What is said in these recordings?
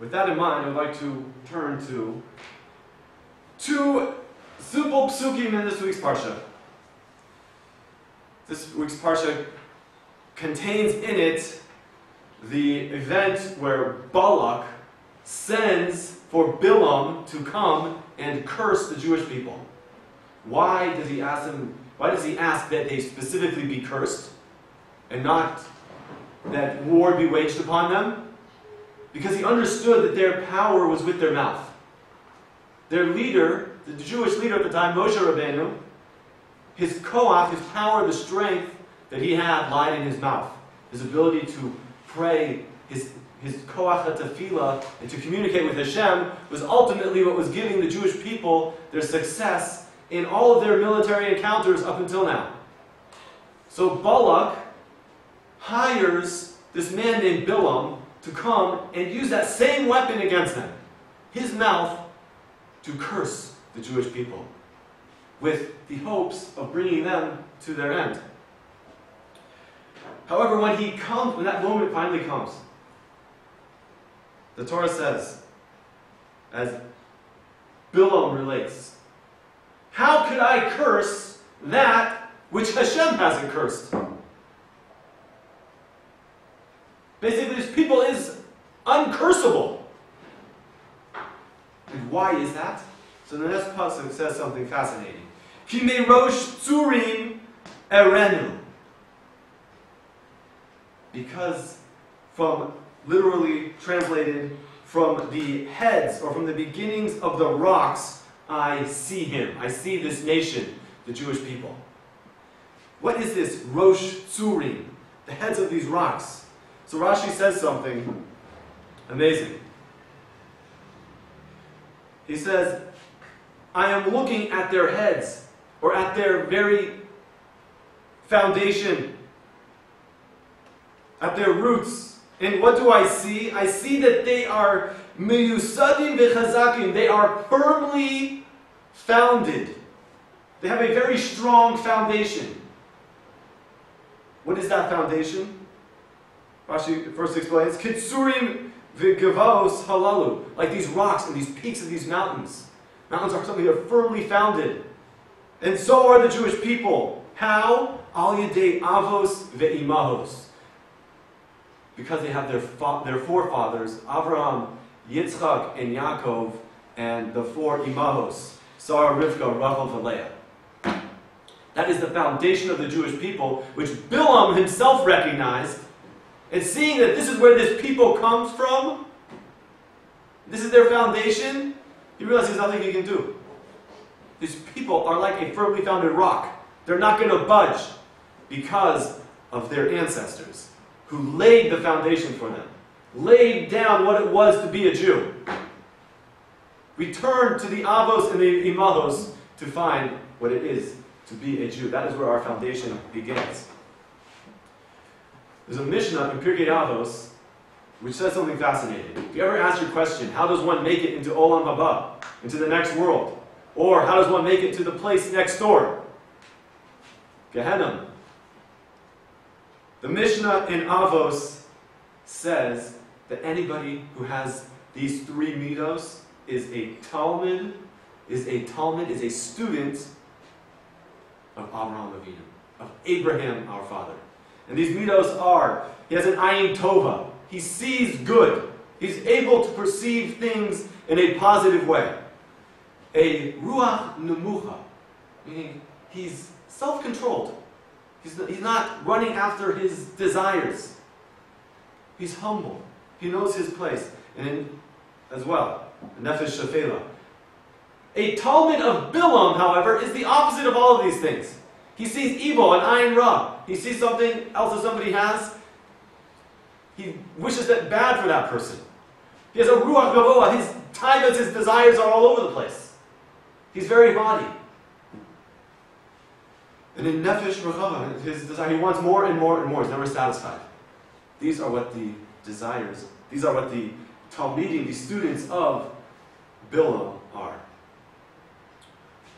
With that in mind, I'd like to turn to two simple psukim in this week's Parsha. This week's Parsha contains in it the event where Balak sends for Bilam to come and curse the Jewish people. Why does he ask that they specifically be cursed and not that war be waged upon them? Because he understood that their power was with their mouth. Their leader, the Jewish leader at the time, Moshe Rabbeinu, his koach, his power, the strength that he had lied in his mouth. His ability to pray, his koach hatafila, and to communicate with Hashem was ultimately what was giving the Jewish people their success in all of their military encounters up until now. So Balak hires this man named Bilam to come and use that same weapon against them, his mouth, to curse the Jewish people, with the hopes of bringing them to their end. However, when that moment finally comes, the Torah says, as Bilam relates, how could I curse that which Hashem hasn't cursed? Basically, this people is uncursable. And why is that? So the next pasuk says something fascinating. Ki merosh tzurim erenu. Because literally translated, from the heads or from the beginnings of the rocks, I see him. I see this nation, the Jewish people. What is this rosh tzurim? The heads of these rocks. So Rashi says something amazing. He says, I am looking at their heads, or at their very foundation, at their roots. And what do I see? I see that they are meyusadim v'chazakim. They are firmly founded. They have a very strong foundation. What is that foundation? Rashi first explains, Kitsurim v'gavos halalu. Like these rocks and these peaks of these mountains. Mountains are something that are firmly founded. And so are the Jewish people. How? Al yedei avos ve'imahos. Because they have their forefathers, Avraham, Yitzchak, and Yaakov, and the four imahos, Sarah, Rivka, Rachel, and Leah. That is the foundation of the Jewish people, which Bilam himself recognized. And seeing that this is where this people comes from, this is their foundation, he realized there's nothing he can do. These people are like a firmly founded rock. They're not going to budge because of their ancestors, who laid the foundation for them, laid down what it was to be a Jew. We turn to the Avos and the Imahos to find what it is to be a Jew. That is where our foundation begins. There's a Mishnah in Pirkei Avos which says something fascinating. If you ever ask your question, how does one make it into Olam Haba, into the next world? Or how does one make it to the place next door? Gehenna. The Mishnah in Avos says that anybody who has these three midos is a Talmud, is a student of Avraham Avinu, of Abraham our father. And these midos are, he has an ayin tova, he sees good, he's able to perceive things in a positive way. A ruach nemucha, meaning he's self-controlled. He's not running after his desires. He's humble. He knows his place. And as well, nefesh shafela. A Talmud of Bilam, however, is the opposite of all of these things. He sees evil and ayin ra. He sees something else that somebody has. He wishes that bad for that person. He has a ruach gavoa. His taivas, his desires are all over the place. He's very haughty. And in nefesh rechava, his desire, he wants more and more and more. He's never satisfied. These are what the desires, these are what the Talmidim, the students of Bilam are.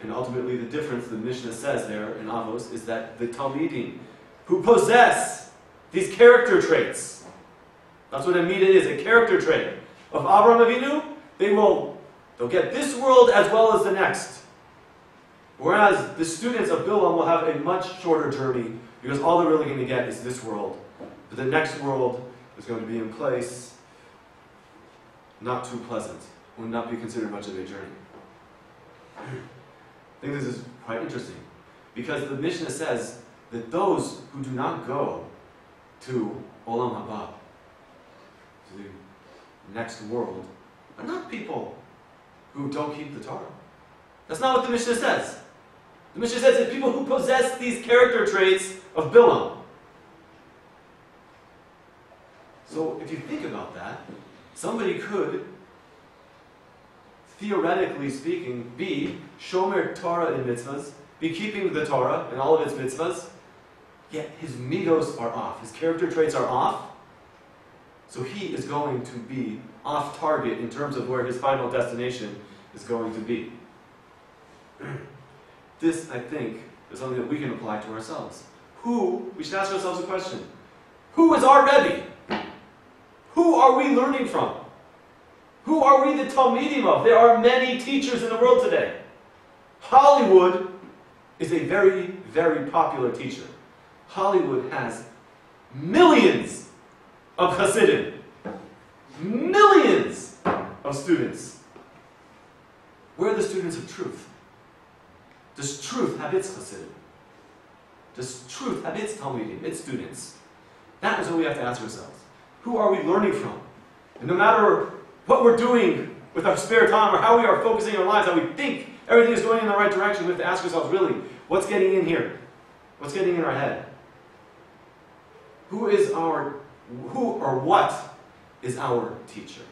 And ultimately the difference the Mishnah says there in Avos is that the Talmidim who possess these character traits, that's what a midah is, a character trait of Avraham Avinu, they'll get this world as well as the next. Whereas the students of Bilam will have a much shorter journey because all they're really going to get is this world. But the next world is going to be in place, not too pleasant, will not be considered much of a journey. I think this is quite interesting because the Mishnah says that those who do not go to Olam Haba, to the next world, are not people who don't keep the Torah. That's not what the Mishnah says. The Mishnah says that people who possess these character traits of Bilam. So if you think about that, somebody could, theoretically speaking, be Shomer Torah in mitzvahs, be keeping the Torah and all of its mitzvahs, yet his midos are off, his character traits are off, so he is going to be off target in terms of where his final destination is going to be. This, I think, is something that we can apply to ourselves. We should ask ourselves a question. Who is our Rebbe? Who are we learning from? Who are we the Talmidim of? There are many teachers in the world today. Hollywood is a very, very popular teacher. Hollywood has millions of Chasidim. Millions of students. Where are the students of truth? Does truth have its Chasidim? Does truth have its Talmidim, its students? That is what we have to ask ourselves. Who are we learning from? And no matter what we're doing with our spare time or how we are focusing our lives, how we think everything is going in the right direction, we have to ask ourselves, really, what's getting in here? What's getting in our head? Who or what is our teacher?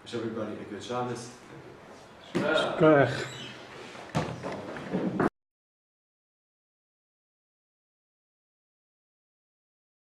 Wish everybody a good Shabbos. Thank you.